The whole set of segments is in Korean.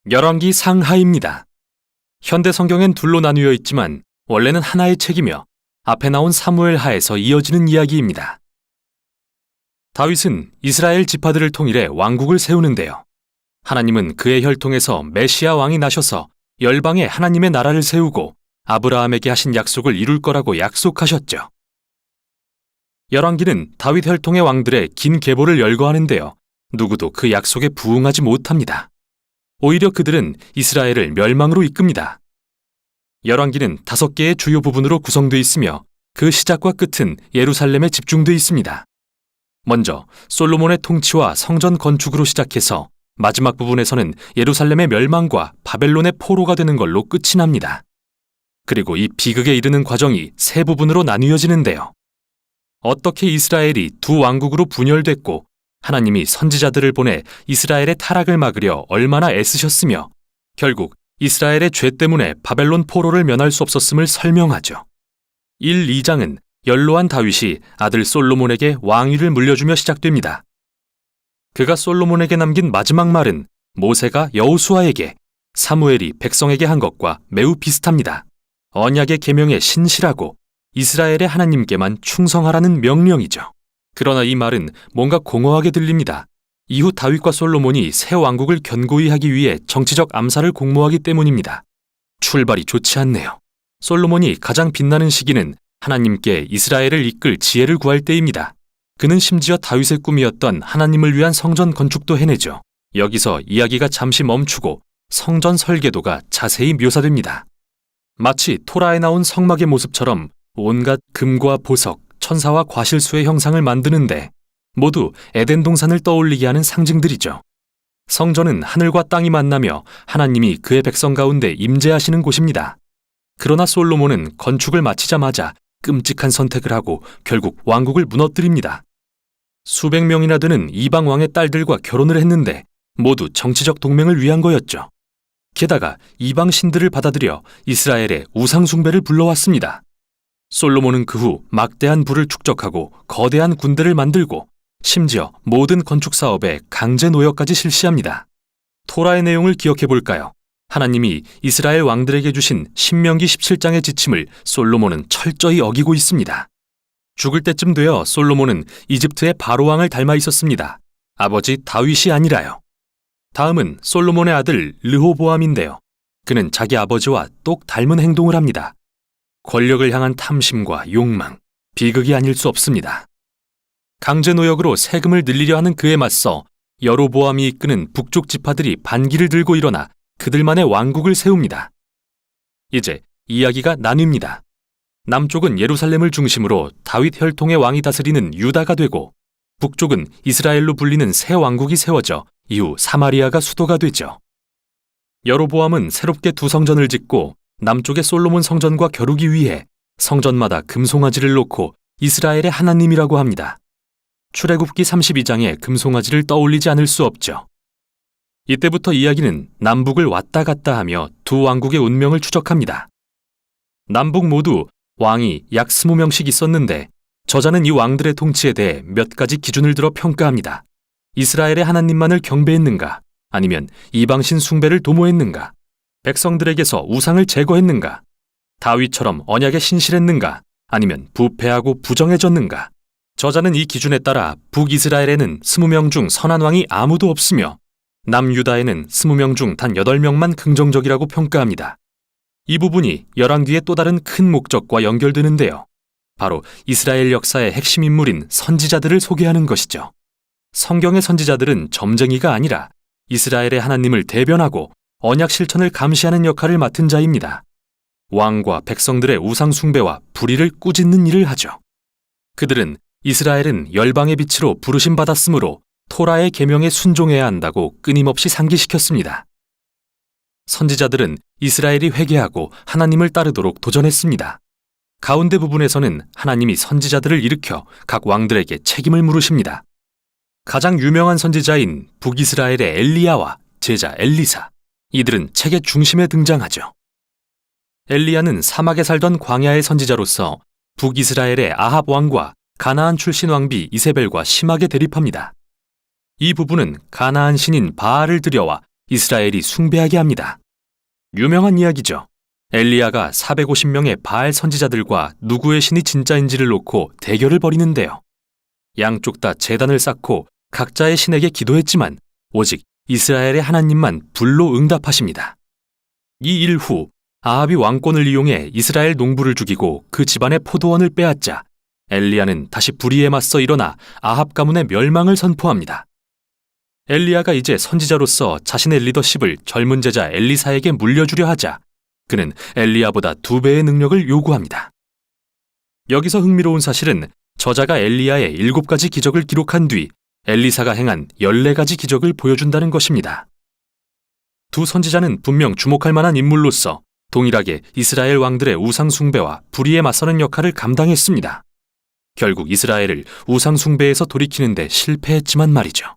열왕기 상하입니다. 현대 성경엔 둘로 나뉘어 있지만 원래는 하나의 책이며 앞에 나온 사무엘 하에서 이어지는 이야기입니다. 다윗은 이스라엘 지파들을 통일해 왕국을 세우는데요. 하나님은 그의 혈통에서 메시아 왕이 나셔서 열방에 하나님의 나라를 세우고 아브라함에게 하신 약속을 이룰 거라고 약속하셨죠. 열왕기는 다윗 혈통의 왕들의 긴 계보를 열거하는데요. 누구도 그 약속에 부응하지 못합니다. 오히려 그들은 이스라엘을 멸망으로 이끕니다. 열왕기는 5개의 주요 부분으로 구성되어 있으며 그 시작과 끝은 예루살렘에 집중되어 있습니다. 먼저 솔로몬의 통치와 성전 건축으로 시작해서 마지막 부분에서는 예루살렘의 멸망과 바벨론의 포로가 되는 걸로 끝이 납니다. 그리고 이 비극에 이르는 과정이 3부분으로 나뉘어지는데요. 어떻게 이스라엘이 두 왕국으로 분열됐고 하나님이 선지자들을 보내 이스라엘의 타락을 막으려 얼마나 애쓰셨으며 결국 이스라엘의 죄 때문에 바벨론 포로를 면할 수 없었음을 설명하죠. 1, 2장은 연로한 다윗이 아들 솔로몬에게 왕위를 물려주며 시작됩니다. 그가 솔로몬에게 남긴 마지막 말은 모세가 여호수아에게, 사무엘이 백성에게 한 것과 매우 비슷합니다. 언약의 계명에 신실하고 이스라엘의 하나님께만 충성하라는 명령이죠. 그러나 이 말은 뭔가 공허하게 들립니다. 이후 다윗과 솔로몬이 새 왕국을 견고히 하기 위해 정치적 암살을 공모하기 때문입니다. 출발이 좋지 않네요. 솔로몬이 가장 빛나는 시기는 하나님께 이스라엘을 이끌 지혜를 구할 때입니다. 그는 심지어 다윗의 꿈이었던 하나님을 위한 성전 건축도 해내죠. 여기서 이야기가 잠시 멈추고 성전 설계도가 자세히 묘사됩니다. 마치 토라에 나온 성막의 모습처럼 온갖 금과 보석, 천사와 과실수의 형상을 만드는데 모두 에덴 동산을 떠올리게 하는 상징들이죠. 성전은 하늘과 땅이 만나며 하나님이 그의 백성 가운데 임재하시는 곳입니다. 그러나 솔로몬은 건축을 마치자마자 끔찍한 선택을 하고 결국 왕국을 무너뜨립니다. 수백 명이나 되는 이방 왕의 딸들과 결혼을 했는데 모두 정치적 동맹을 위한 거였죠. 게다가 이방 신들을 받아들여 이스라엘의 우상 숭배를 불러왔습니다. 솔로몬은 그 후 막대한 부를 축적하고 거대한 군대를 만들고 심지어 모든 건축 사업에 강제 노역까지 실시합니다. 토라의 내용을 기억해 볼까요? 하나님이 이스라엘 왕들에게 주신 신명기 17장의 지침을 솔로몬은 철저히 어기고 있습니다. 죽을 때쯤 되어 솔로몬은 이집트의 바로왕을 닮아 있었습니다. 아버지 다윗이 아니라요. 다음은 솔로몬의 아들 르호보암인데요. 그는 자기 아버지와 똑 닮은 행동을 합니다. 권력을 향한 탐심과 욕망, 비극이 아닐 수 없습니다. 강제 노역으로 세금을 늘리려 하는 그에 맞서 여로보암이 이끄는 북쪽 지파들이 반기를 들고 일어나 그들만의 왕국을 세웁니다. 이제 이야기가 나뉩니다. 남쪽은 예루살렘을 중심으로 다윗 혈통의 왕이 다스리는 유다가 되고 북쪽은 이스라엘로 불리는 새 왕국이 세워져 이후 사마리아가 수도가 되죠. 여로보암은 새롭게 두 성전을 짓고 남쪽의 솔로몬 성전과 겨루기 위해 성전마다 금송아지를 놓고 이스라엘의 하나님이라고 합니다. 출애굽기 32장에 금송아지를 떠올리지 않을 수 없죠. 이때부터 이야기는 남북을 왔다 갔다 하며 두 왕국의 운명을 추적합니다. 남북 모두 왕이 약 20명씩 있었는데 저자는 이 왕들의 통치에 대해 몇 가지 기준을 들어 평가합니다. 이스라엘의 하나님만을 경배했는가? 아니면 이방신 숭배를 도모했는가? 백성들에게서 우상을 제거했는가? 다윗처럼 언약에 신실했는가? 아니면 부패하고 부정해졌는가? 저자는 이 기준에 따라 북이스라엘에는 20명 중 선한 왕이 아무도 없으며 남유다에는 20명 중 단 8명만 긍정적이라고 평가합니다. 이 부분이 열왕기의 또 다른 큰 목적과 연결되는데요. 바로 이스라엘 역사의 핵심 인물인 선지자들을 소개하는 것이죠. 성경의 선지자들은 점쟁이가 아니라 이스라엘의 하나님을 대변하고 언약 실천을 감시하는 역할을 맡은 자입니다. 왕과 백성들의 우상 숭배와 불의를 꾸짖는 일을 하죠. 그들은 이스라엘은 열방의 빛으로 부르심 받았으므로 토라의 계명에 순종해야 한다고 끊임없이 상기시켰습니다. 선지자들은 이스라엘이 회개하고 하나님을 따르도록 도전했습니다. 가운데 부분에서는 하나님이 선지자들을 일으켜 각 왕들에게 책임을 물으십니다. 가장 유명한 선지자인 북이스라엘의 엘리야와 제자 엘리사, 이들은 책의 중심에 등장하죠. 엘리야는 사막에 살던 광야의 선지자로서 북이스라엘의 아합 왕과 가나안 출신 왕비 이세벨과 심하게 대립합니다. 이 부부는 가나안 신인 바알을 들여와 이스라엘이 숭배하게 합니다. 유명한 이야기죠. 엘리야가 450명의 바알 선지자들과 누구의 신이 진짜인지를 놓고 대결을 벌이는데요. 양쪽 다 제단을 쌓고 각자의 신에게 기도했지만 오직 이스라엘의 하나님만 불로 응답하십니다. 이 일 후 아합이 왕권을 이용해 이스라엘 농부를 죽이고 그 집안의 포도원을 빼앗자 엘리야는 다시 불의에 맞서 일어나 아합 가문의 멸망을 선포합니다. 엘리야가 이제 선지자로서 자신의 리더십을 젊은 제자 엘리사에게 물려주려 하자 그는 엘리야보다 2배의 능력을 요구합니다. 여기서 흥미로운 사실은 저자가 엘리야의 7가지 기적을 기록한 뒤 엘리사가 행한 14가지 기적을 보여준다는 것입니다. 두 선지자는 분명 주목할 만한 인물로서 동일하게 이스라엘 왕들의 우상 숭배와 불의에 맞서는 역할을 감당했습니다. 결국 이스라엘을 우상 숭배에서 돌이키는 데 실패했지만 말이죠.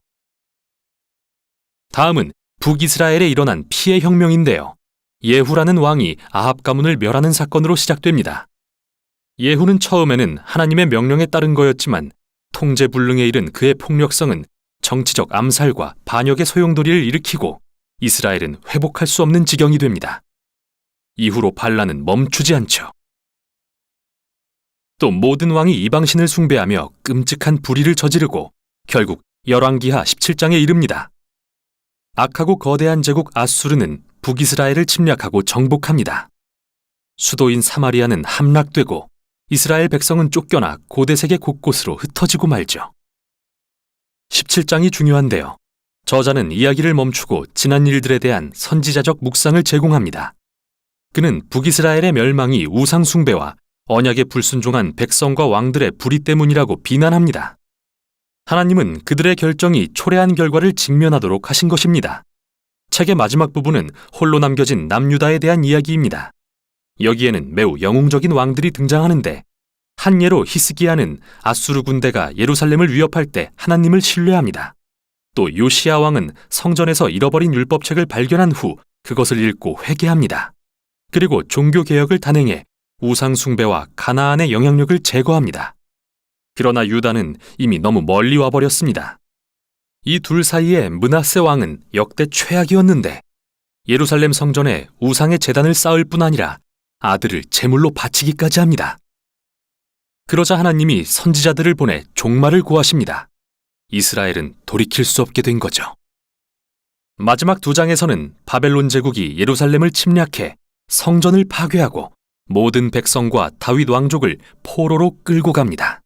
다음은 북이스라엘에 일어난 피해 혁명인데요. 예후라는 왕이 아합 가문을 멸하는 사건으로 시작됩니다. 예후는 처음에는 하나님의 명령에 따른 거였지만 통제불능에 이른 그의 폭력성은 정치적 암살과 반역의 소용돌이를 일으키고 이스라엘은 회복할 수 없는 지경이 됩니다. 이후로 반란은 멈추지 않죠. 또 모든 왕이 이방신을 숭배하며 끔찍한 불의를 저지르고 결국 열왕기하 17장에 이릅니다. 악하고 거대한 제국 아수르는 북이스라엘을 침략하고 정복합니다. 수도인 사마리아는 함락되고 이스라엘 백성은 쫓겨나 고대 세계 곳곳으로 흩어지고 말죠. 17장이 중요한데요. 저자는 이야기를 멈추고 지난 일들에 대한 선지자적 묵상을 제공합니다. 그는 북이스라엘의 멸망이 우상 숭배와 언약에 불순종한 백성과 왕들의 불의 때문이라고 비난합니다. 하나님은 그들의 결정이 초래한 결과를 직면하도록 하신 것입니다. 책의 마지막 부분은 홀로 남겨진 남유다에 대한 이야기입니다. 여기에는 매우 영웅적인 왕들이 등장하는데 한 예로 히스기야는 아수르 군대가 예루살렘을 위협할 때 하나님을 신뢰합니다. 또 요시야 왕은 성전에서 잃어버린 율법책을 발견한 후 그것을 읽고 회개합니다. 그리고 종교개혁을 단행해 우상 숭배와 가나안의 영향력을 제거합니다. 그러나 유다는 이미 너무 멀리 와버렸습니다. 이 둘 사이에 므낫세 왕은 역대 최악이었는데 예루살렘 성전에 우상의 제단을 쌓을 뿐 아니라 아들을 제물로 바치기까지 합니다. 그러자 하나님이 선지자들을 보내 종말을 고하십니다. 이스라엘은 돌이킬 수 없게 된 거죠. 마지막 2장에서는 바벨론 제국이 예루살렘을 침략해 성전을 파괴하고 모든 백성과 다윗 왕족을 포로로 끌고 갑니다.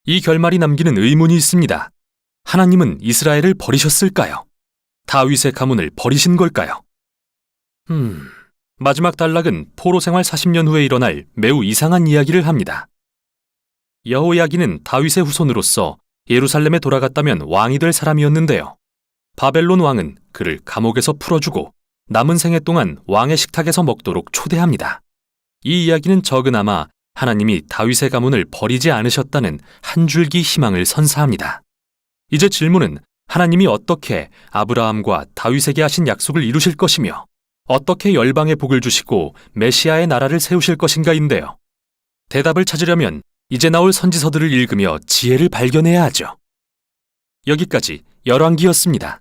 이 결말이 남기는 의문이 있습니다. 하나님은 이스라엘을 버리셨을까요? 다윗의 가문을 버리신 걸까요? 마지막 단락은 포로 생활 40년 후에 일어날 매우 이상한 이야기를 합니다. 여호야긴은 다윗의 후손으로서 예루살렘에 돌아갔다면 왕이 될 사람이었는데요. 바벨론 왕은 그를 감옥에서 풀어주고 남은 생애 동안 왕의 식탁에서 먹도록 초대합니다. 이 이야기는 적으나마 하나님이 다윗의 가문을 버리지 않으셨다는 한 줄기 희망을 선사합니다. 이제 질문은 하나님이 어떻게 아브라함과 다윗에게 하신 약속을 이루실 것이며 어떻게 열방에 복을 주시고 메시아의 나라를 세우실 것인가인데요. 대답을 찾으려면 이제 나올 선지서들을 읽으며 지혜를 발견해야 하죠. 여기까지 열왕기였습니다.